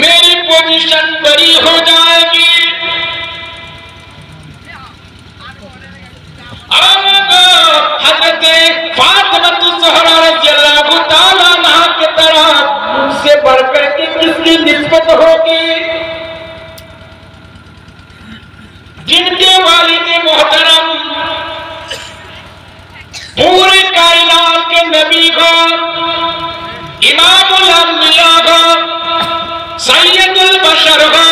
मेरी पोजीशन बड़ी हो जाएगी। हज़रत फातिमा ज़हरा रज़ियल्लाहु ताला अन्हा की तरह उनसे बढ़कर के किसकी निस्बत होगी? जिनके वालिद मोहतरम पूरे कायनात के नबी को, इमामुल अंबिया को, सैयदुल बशर को,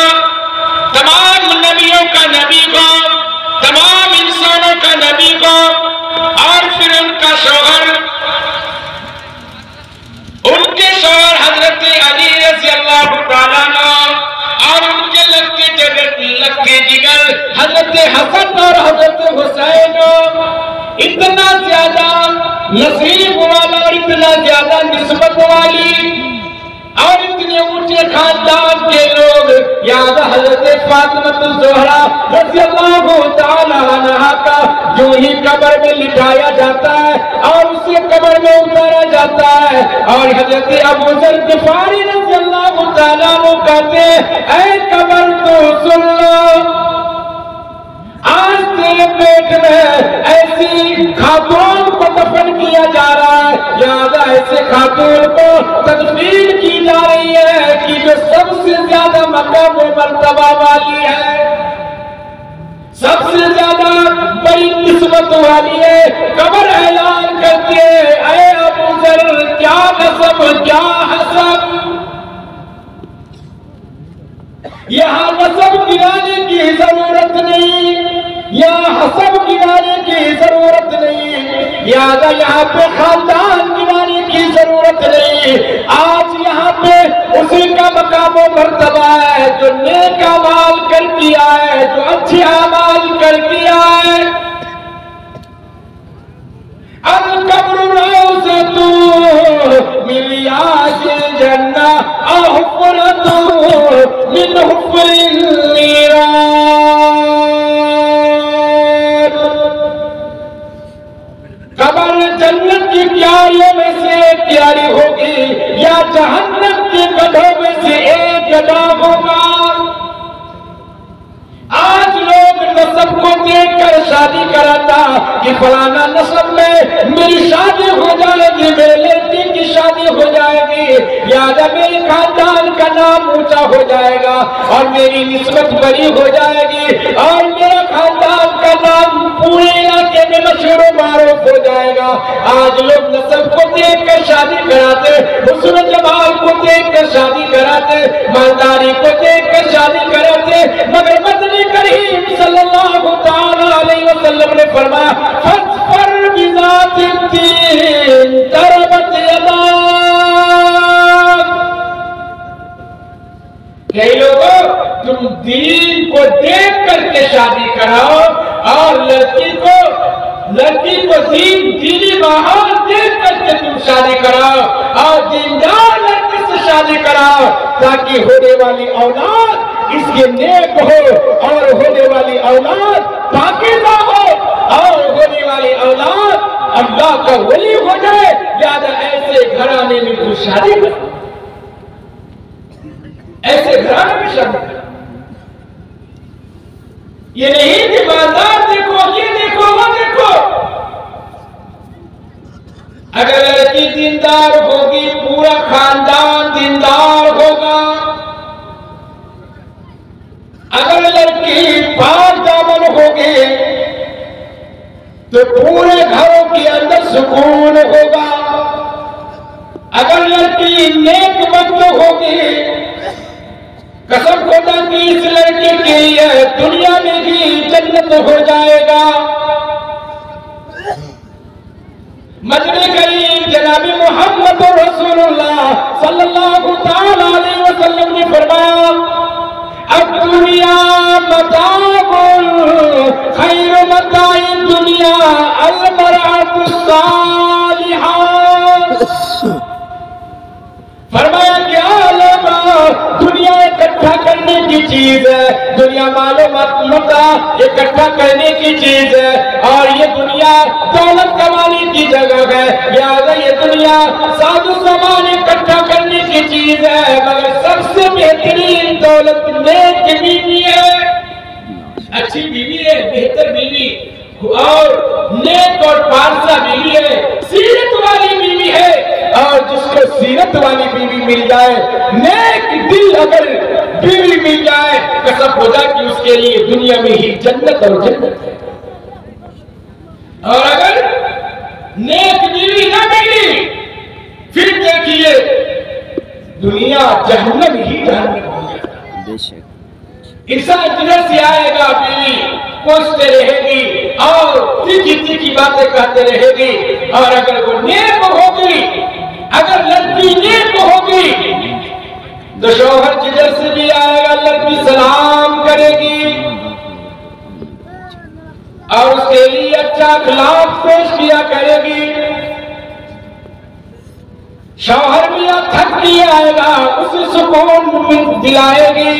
तमाम नबियों का नबी को, तमाम इंसानों का नबी को, और फिर उनका शौहर, उनके शौहर हजरत अली रज़ियल्लाहु ताला अन्हु, और उनके लक्के जिगर हजरत हसन और हजरत हुसैन, इतना ज्यादा नसीब वाला और इतना ज्यादा निस्बत वाली और इतने ऊंचे खानदान के लोग याद हजरत फातिमा ज़हरा रज़ियल्लाहु ताला अन्हा का जो ही कब्र में लिटाया जाता है और उसे कब्र में उतारा जाता है, और हजरत अबू ज़र ग़िफ़ारी रज़ियल्लाहु ताला अन्हु कहते हैं, ऐ कब्र तो सुन लो, आज तेरे पेट में ऐसी खातून को दफन किया जा रहा है, याद ऐसे खातून को तदफीन की जा रही है कि जो सबसे ज्यादा मकाम व मर्तबा वाली है, सबसे ज्यादा बड़ी किस्मत वाली है। कब्र ऐलान करती है, ऐ अबू ज़र क्या नसब क्या हसब, यहाँ नसब गिराने की जरूरत नहीं, यहाँ हसब गिराने की जरूरत नहीं, याद यहाँ पे खानदान गिराने की जरूरत नहीं। आज यहाँ पे उसी का मकाम व मर्तबा है जो नेक अमाल कर किया है, जो अच्छे अमाल कर किया है। अल कब्र रौज़तु मिन रियाज़िल जन्नह औ हुफ़्रतु मिन हुफ़्रिन नीरान। कब्र जन्नत की क्यारियों में से एक क्यारी होगी या जहन्नम के गड्ढों में से एक गड्ढा होगा। आज लोग नस्ब को देखकर शादी कराता कि फलाना नस्ब में मेरी शादी हो जाएगी, मेरे लड़की की शादी हो जाएगी, याद मेरे खानदान का नाम ऊंचा हो जाएगा और मेरी निस्बत बड़ी हो जाएगी और मेरा खानदान का नाम पूरे इलाके में मशहूर मारूफ हो जाएगा। आज लोग नस्ब को देखकर शादी कराते, हुस्न जमाल को देखकर शादी कराते, मालदारी को देखकर शादी कराते, मगर मदनी करीम सल्लल्लाहु ताला अलैहि वसल्लम ने फरमाया, फज़फर बिज़ातिद्दीन तरबत यदाक। कई लोगों, तुम दीन को देख करके शादी कराओ और लड़की को दीनी माहौल देख करके तुम शादी कराओ और दीनदार लड़की से शादी कराओ, ताकि होने वाली औलाद इसके नेक हो और होने वाली औलाद पाकीज़ा हो और होने वाली औलाद अल्लाह का वली हो जाए। ज्यादा ऐसे घराने में तू शादी कर, ऐसे घराने में शादी कर। ये नहीं कि बाजार देखो, ये देखो, वो देखो। अगर लड़की दीनदार होगी, पूरा खानदान दीनदार होगा। अगर लड़की पाक दामन होगी तो पूरे घरों के अंदर सुकून होगा। अगर लड़की नेक वक्त होगी, कसम खुदा की इस लड़की के लिए दुनिया में भी जन्नत हो जाएगा। मजने करीम जनाबी मोहम्मद रसूलुल्लाह सल्लल्लाहु ताला अलैहि वसल्लम ने फरमाया, अब दुनिया मताउल खैर मताई दुनिया अल मरअतु सालिहा। फरमाया कि दुनिया इकट्ठा करने की चीज है, दुनिया मालो मता इकट्ठा करने की चीज है, और ये दुनिया दौलत कमाने की जगह है। याद है, ये दुनिया साधु सामान इकट्ठा करने की चीज है, मगर सबसे बेहतरीन और नेक और पारसा बीवी है, सीरत वाली बीवी है। और जिसको सीरत वाली बीवी मिल जाए, नेक दिल अगर बीवी मिल जाए, कसम खुदा कि उसके लिए दुनिया में ही जन्नत और जन्नत है। और अगर नेक बीवी न मिली, फिर देखिए दुनिया जहन्नम ही जहन्नम हो गया। इंसान जिधर से आएगा बीवी कोसते रहेगी और तीखी तीखी बातें कहते रहेगी। और अगर वो नेक होगी, अगर लड़की नेक होगी, तो शौहर जिधर से भी आएगा लड़की सलाम करेगी और उसके लिए अच्छा अखलाक पेश किया करेगी। शौहर भी थक के आएगा, उसे सुकून दिलाएगी।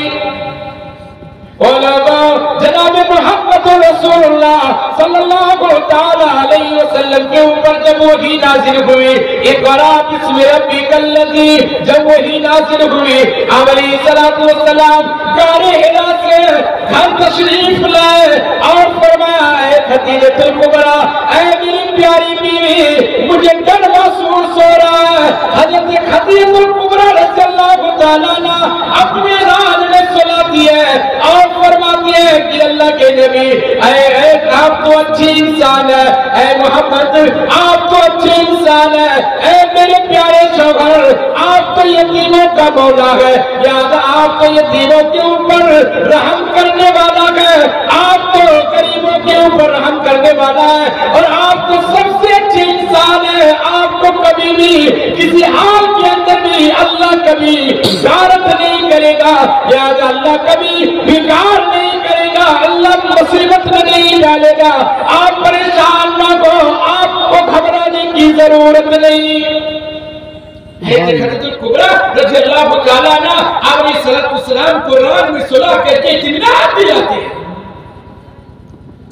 जनाब मोहम्मद रसूलुल्लाह सल्लल्लाहु तआला अलैहि वसल्लम के ऊपर जब वही नाज़िल हुई, इक़रा बिस्मि रब्बिकल्लज़ी, जब वही नाज़िल हुई, अलैहिस्सलातु वस्सलाम गारे हिरा से घर तशरीफ लाए और फरमाया, ऐ खदीजतुल कुबरा, ऐ मेरी प्यारी बीवी, मुझे डर महसूस हो रहा है। हज़रत खदीजतुल कुबरा रज़ियल्लाहु तआला अन्हा अपने राज में सुलाती है और फरमाती है कि अल्लाह के नबी, आप तो अच्छे इंसान है, ऐ मोहम्मद आप तो अच्छे इंसान है, ऐ मेरे प्यारे शौहर आप तो यतीमों का मौला है, लिहाजा आप तो यतीमों के ऊपर रहम करने वाला है, आप तो गरीबों के ऊपर रहम करने वाला है और आप तो सबसे अच्छे इंसान है। आपको कभी भी किसी हाल के अंदर भी अल्लाह कभी गारत नहीं करेगा, लिहाजा अल्लाह कभी बिगाड़ नहीं करेगा, अल्लाह मुसीबत में नहीं डालेगा। आप परेशान ना हो, आपको घबराने की जरूरत नहीं। खदीजतुल कुबरा रज़ियल्लाहु तआला अन्हा अलैहिस्सलाम कुरान में सुलह करके इत्मीनान दिलाते हैं,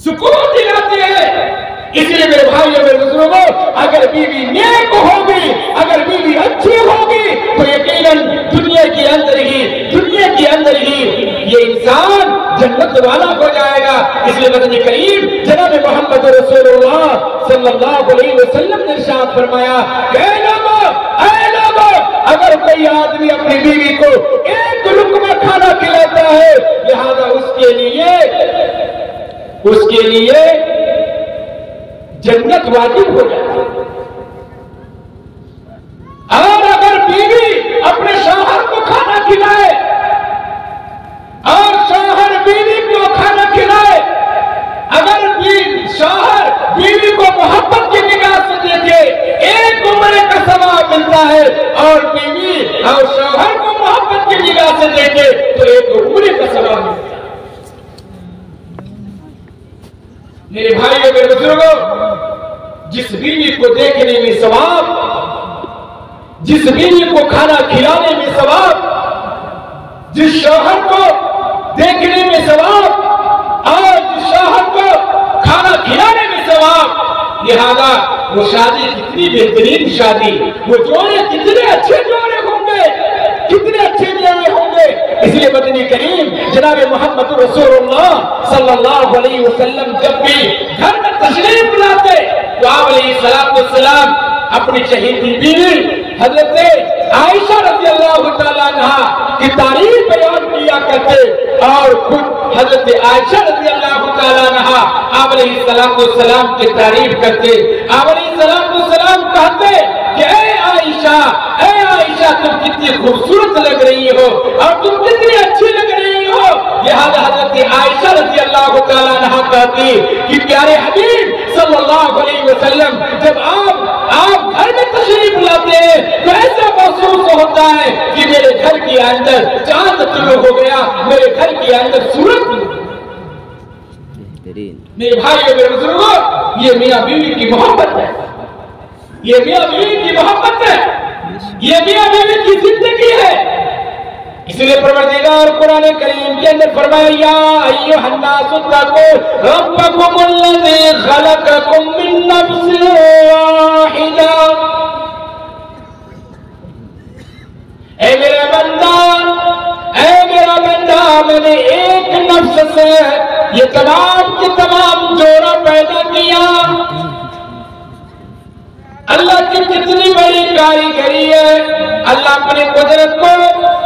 सुकून दिलाते हैं। इसलिए मेरे भाइयों मेरे बुजुर्गों, अगर बीवी नेक होगी, अगर बीवी अच्छी होगी, तो यकीनन दुनिया के अंदर ही ये इंसान जन्नत वाला हो जाएगा। इसलिए मदनी करीम जनाब मोहम्मद रसूलुल्लाह सल्लल्लाहु अलैहि वसल्लम ने इरशाद फरमाया, अगर कोई आदमी अपनी बीवी को एक लुक़मा खाना खिलाता है, लिहाजा उसके लिए जन्नत वाजिब हो जाती है। और अगर बीवी अपने शौहर को खाना खिलाए और शौहर बीवी को खाना खिलाए, अगर शौहर बीवी को मोहब्बत की निगाह से देखे, एक उम्र का सवाब मिलता है। और बीवी और शौहर को मोहब्बत की निगाह से देखे तो एक उम्र का सवाब मिलता है। मेरे भाइयों मेरे बुजुर्गों, जिस बीवी को देखने में सवाब, जिस बीवी को खाना खिलाने में सवाब, जिस शौहर को देखने में सवाब और जिस शौहर को खाना खिलाने में सवाब, लिहाजा वो शादी कितनी बेहतरीन शादी, वो जोड़े कितने अच्छे जोड़े होंगे, कितने अच्छे जोड़े होंगे। इसलिए मदनी करीम जनाब मोहम्मद रसूलुल्लाह सल्लल्लाहु अलैहि वसल्लम जब भी घर में तशरीफ लाते तो आप अलैहिस्सलाम अपनी चहेती बीवी हजरत आयशा रज़ियल्लाहु तआला अन्हा की तारीफ बयान किया करते और खुद हजरत आयशा रज़ियल्लाहु तआला अन्हा आप अलैहिस्सलाम की तारीफ करते। आप अलैहिस्सलाम कहते कि ऐ आयशा तुम कितनी खूबसूरत लग रही हो और तुम कितनी अच्छी लग रही हो। लिहाजा हजरत आयशा रज़ियल्लाहु तआला अन्हा कहती कि प्यारे हबीब सल्लल्लाहु अलैहि वसल्लम जब आप घर में तशरीफ लाते हैं तो ऐसा महसूस होता है कि मेरे घर के अंदर चांद तुलू हो गया, मेरे घर के अंदर सूरज। मेरे भाइयों मेरे बुजुर्गों, ये मियां बीवी की मोहब्बत है, ये मियां बीवी की मोहब्बत है, ये मियां बीवी की जिंदगी है। इसलिए परवरदिगार कुरान करीम के अंदर फरमाया, या अय्युहन नासु तक़ू रब्बकुमुल्लज़ी खलक़कुम मिन नफ्सिन वाहिदा। ऐ मेरा बंदा, मैंने एक नफ्स से ये तमाम के तमाम जोड़ा पैदा किया। अल्लाह की कितनी बड़ी कारीगरी है। अल्लाह अपनी कुदरत को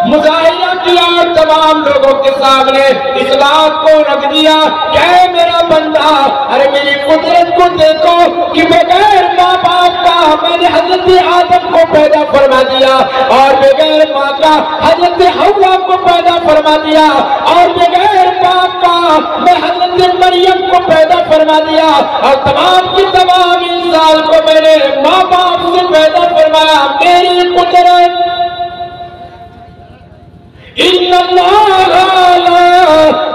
मुजाहिरा किया और तमाम लोगों के सामने इस बात को रख दिया कि मेरा बंदा, अरे मेरी कुदरत को देखो कि बगैर माँ बाप का मैंने हजरत आदम को पैदा फरमा दिया और बगैर माँ का हजरत हव्वा को पैदा फरमा दिया और बगैर बाप का मैं हजरत मरियम को पैदा फरमा दिया और तमाम की तमाम इंसान को मैंने माँ बाप से पैदा फरमाया। मेरी कुदरत इन्नल्लाह अला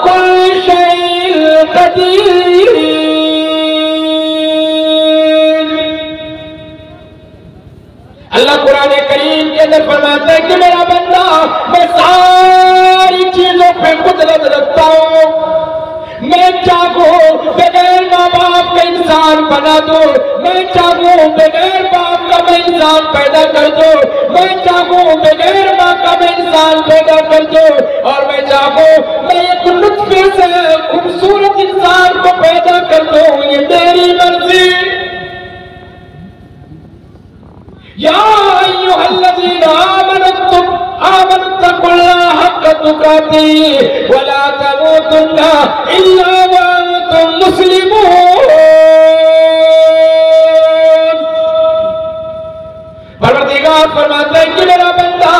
कुल्ली शैइन कदीर। अल्लाह कुरान करीम के अंदर फरमाता है कि मेरा बंदा, मैं सारी चीजों पे कुदरत रखता हूँ। मैं चाहूं बगैर माँ बाप का इंसान बना दो, मैं चाहूं बगैर बाप का मैं इंसान पैदा कर दो, मैं चाहूं बगैर माँ का मैं इंसान पैदा कर दो और मैं चाहूं मैं एक नुत्फे से खूबसूरत इंसान को पैदा कर दो। ये मेरी मर्जी। या अय्युहल्लज़ीना आमनुत्तकुल्लाह हक़्क़ तुक़ातिह वला तमूतुन्ना इल्ला व अंतुम मुस्लिमून। परवरदिगार फरमाता है कि मेरा बंदा,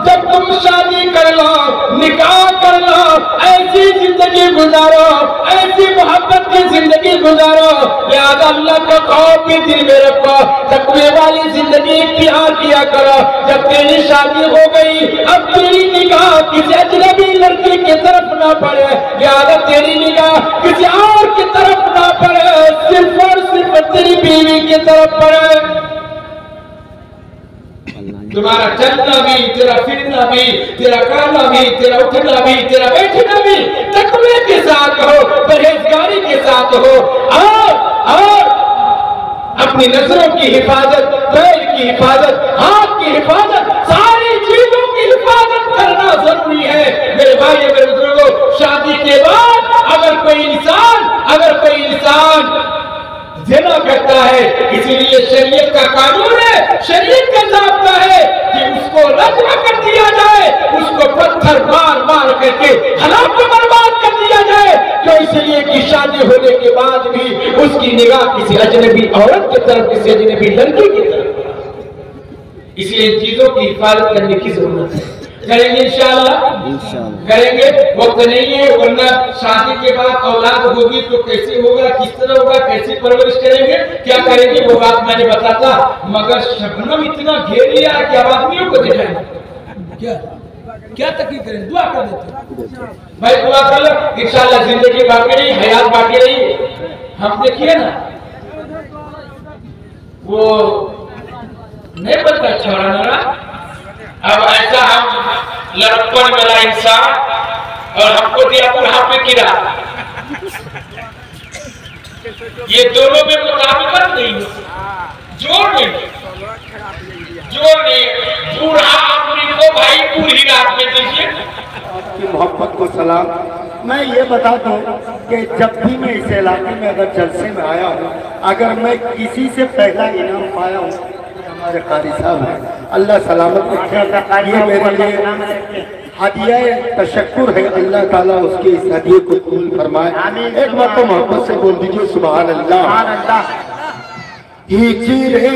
जब तुम शादी कर लो, निकाह कर लो, ऐसी जिंदगी गुजारो, ऐसी मोहब्बत की जिंदगी गुजारो, लिहाजा अल्लाह का खौफ भी दिल में रखो, तकवे वाली जिंदगी इख्तियार किया करो। जब तेरी शादी हो गई, अब तेरी निगाह किसी अजनबी लड़की की तरफ ना पड़े, लिहाजा तेरी निगाह किसी और की तरफ ना पड़े, सिर्फ और सिर्फ तेरी बीवी की तरफ पड़े। तुम्हारा चलना भी, तेरा फिरना भी, तेरा खाना भी, तेरा उठना भी, तेरा बैठना भी तकवे के साथ हो, परहेजगारी के साथ हो। और अपनी नजरों की हिफाजत, पैर की हिफाजत, हाथ की हिफाजत, सारी चीजों की हिफाजत करना जरूरी है। मेरे भाई, मेरे बुजुर्गों, शादी के बाद अगर कोई इंसान ज़िना करता है, इसीलिए शरीयत का कानून है, शरीयत का ज़ाब्ता है कि उसको रज्म कर दिया जाए, उसको पत्थर मार मार करके हलाक बर्बाद कर दिया जाए। क्यों? इसलिए कि शादी होने के बाद भी उसकी निगाह किसी अजनबी औरत की तरफ, किसी अजनबी लड़की की तरफ। इसलिए इन चीजों की हिफाजत करने की जरूरत है। करेंगे इंशाअल्लाह, करेंगे। वक्त नहीं है, वरना शादी के बाद औलाद होगी तो कैसे होगा, किस तरह होगा, कैसे परवरिश करेंगे, क्या करेंगे, वो बात मैंने बताता। मगर शबनम इतना घेर लिया कि अब आदमियों को दिखाएंगे क्या तकलीफ करें। दुआ कर देते भाई, दुआ कर लो इंशाअल्लाह। जिंदगी बाकी रही, हयात बाकी रही। हम देखिए ना, वो नहीं बनता छोड़ा ना। अब ऐसा हम लड़कपन वाला इंसान और हमको दिया बुढ़ापे की रात, ये दोनों में मुताबिकत नहीं, जोड़ नहीं। बूढ़ा आदमी को भाई पूरी रात में दीजिए। आपकी मोहब्बत को सलाम। मैं ये बताता हूँ कि जब भी मैं इस इलाके में अगर जलसे में आया हूँ, अगर मैं किसी से पहला इनाम पाया हूँ, हमारे कारी साहब हैं, अल्लाह सलामत रखे। ये मेरे लिए हदिया तशक्कुर है, अल्लाह ताला उसके इस हदिये को कबूल फरमाए। एक बार तो मोहब्बत से बोल दीजिए सुभान अल्लाह। हिजरे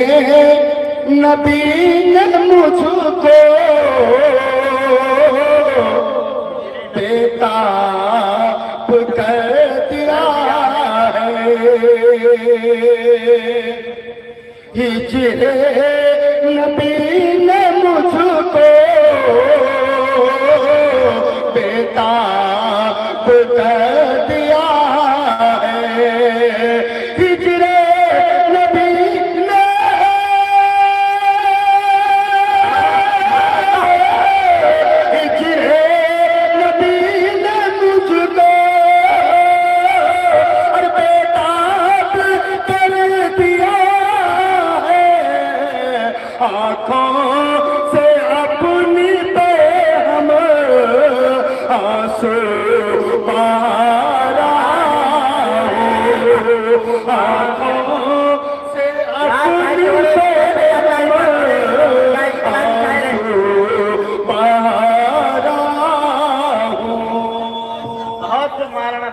नबी ने मुझको बेताब कर दिया है, हिजरे नबी ने मुझको बेताब कर दिया है, हिजरे नबी ने, हिजरे नबी ने मुझको और बेताब कर दिया है, आँखों से अपनी पे हम आंसू बारा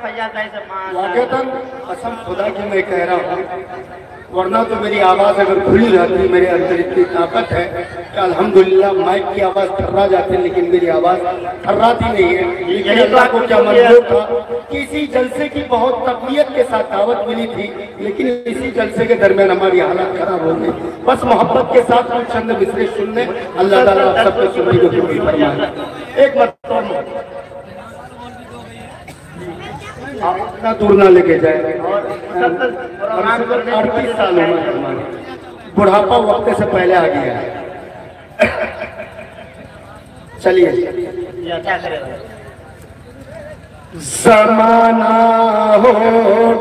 भैया कैसे वाकईतन कसम खुदा की मैं कह रहा हूँ, वरना तो मेरी आवाज़ अगर खुली रहती, मेरे अंदर इतनी ताकत है कि अल्हम्दुलिल्लाह माइक की आवाज़ थर्रा जाती, लेकिन मेरी आवाज़ थर्राती नहीं है। लेकिन अल्लाह को क्या मंजूर था कि इसी जलसे की बहुत तबीयत के साथ दावत मिली थी, लेकिन इसी जलसे के दरमियान हमारी हालत खराब हो गई। बस मोहब्बत के साथ कुछ चंद मिसरे सुनने, अल्लाह ताला आप सबको सुनने को कबूल फरमाए। एक मतलब इतना दूर ना लेके जाए, 38 साल उम्र है हमारी, बुढ़ापा वक्त से पहले आ गया है। चलिए, क्या करेगा? ज़माना हो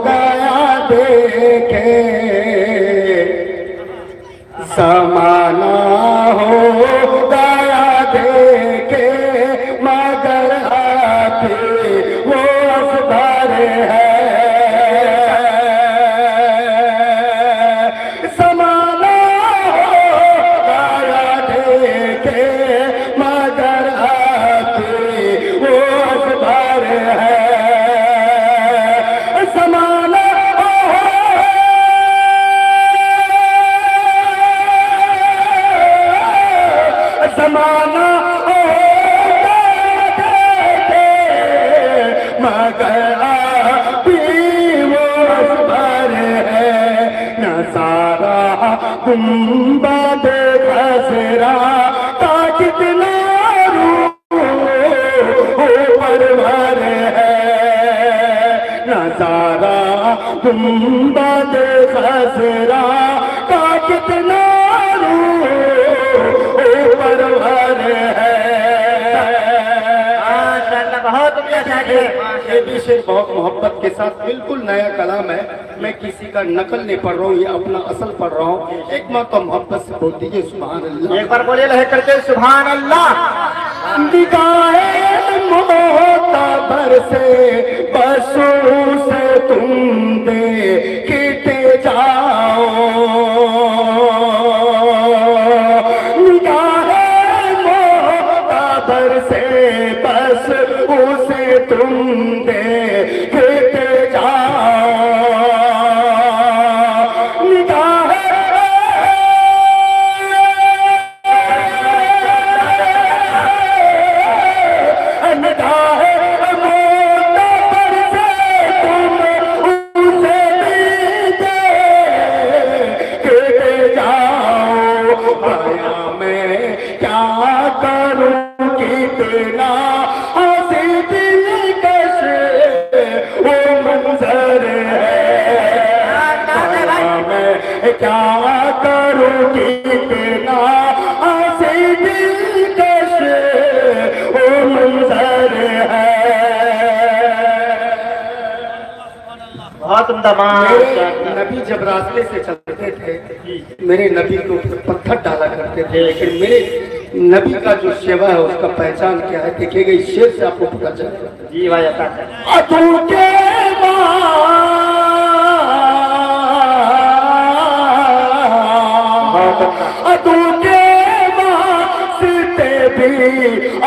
गया देखे, ज़माना हो गया देखे, मगर आपके वो अखबार है। ज़माना हो गया देखे, मगर आपके वो अखबार है। ज़माना ज़माना मगर अभी वो अखबार है। नज़ारा गुंबद खसरा का कितना ऊपर भर है। नज़ारा गुंबद खसरा का कितना ऊपर भर है। बहुत अच्छा ये भी शेर बहुत मोहब्बत के साथ, बिल्कुल नया कलाम है। मैं किसी का नकल नहीं पढ़ रहा हूँ, ये अपना असल पढ़ रहा हूँ। एक बार तो मोहब्बत से बोल दीजिए सुभान अल्लाह। एक बार बोलिए लह करके सुभान अल्लाह। निगाहे मोहताबर से बसों से तुम देखते जाओ। निगाहे मोहताबर से बस उसे तुम देखते जाओ। निगाहे क्या करूं कितना हंसी दिलकश वो मंजर है। बहुत उम्दा। नबी जब रास्ते से चलते थे, मेरे नबी को पत्थर डाला करते थे, लेकिन मेरे नबी का जो सेवा है उसका पहचान क्या है देखिएगा, इस शेर से आपको पता चलेगा। जी भाई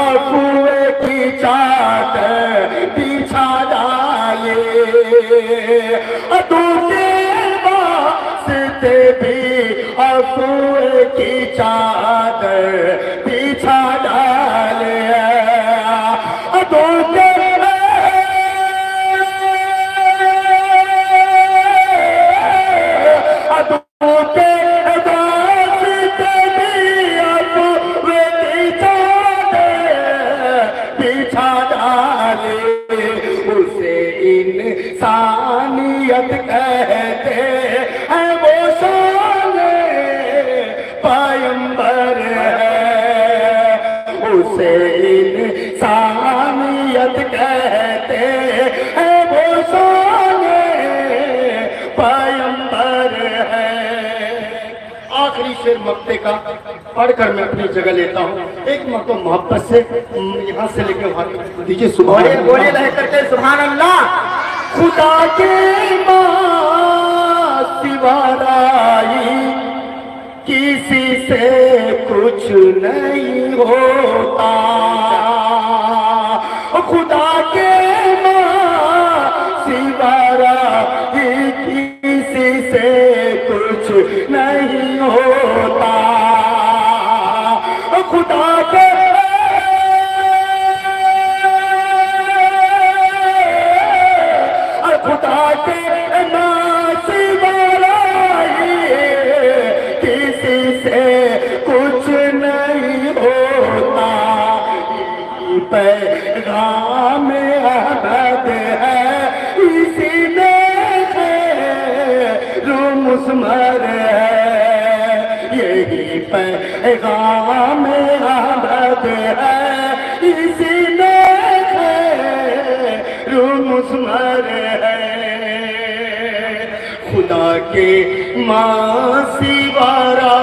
अफुए की चादर बिछा डाले, दूसरे वास्ते भी अफुए की चादर बिछा डाले। इंसानियत कहते हैं, वो शान पैगंबर है। उसे इंसानियत कहते हैं, वो शान पैगंबर है। आखिरी शेर मक्ते का पढ़कर मैं अपनी जगह लेता हूँ। एक मरतबा मोहब्बत से यहाँ से लेके वहाँ दीजिए। सुभान अल्लाह, बोलिए लह करके सुभान अल्लाह। खुदा के मां सिवाराई किसी से कुछ नहीं होता। खुदा के मां वारा ही किसी से कुछ नहीं होता। खुदा के खुदा के नासी वाला ही किसी से कुछ नहीं होता। पैगाम अहमद है इसी में मुस्मर है। यही पैगाम अहमद है इसी में मुस्मर है। खुदा के माँ सिवारा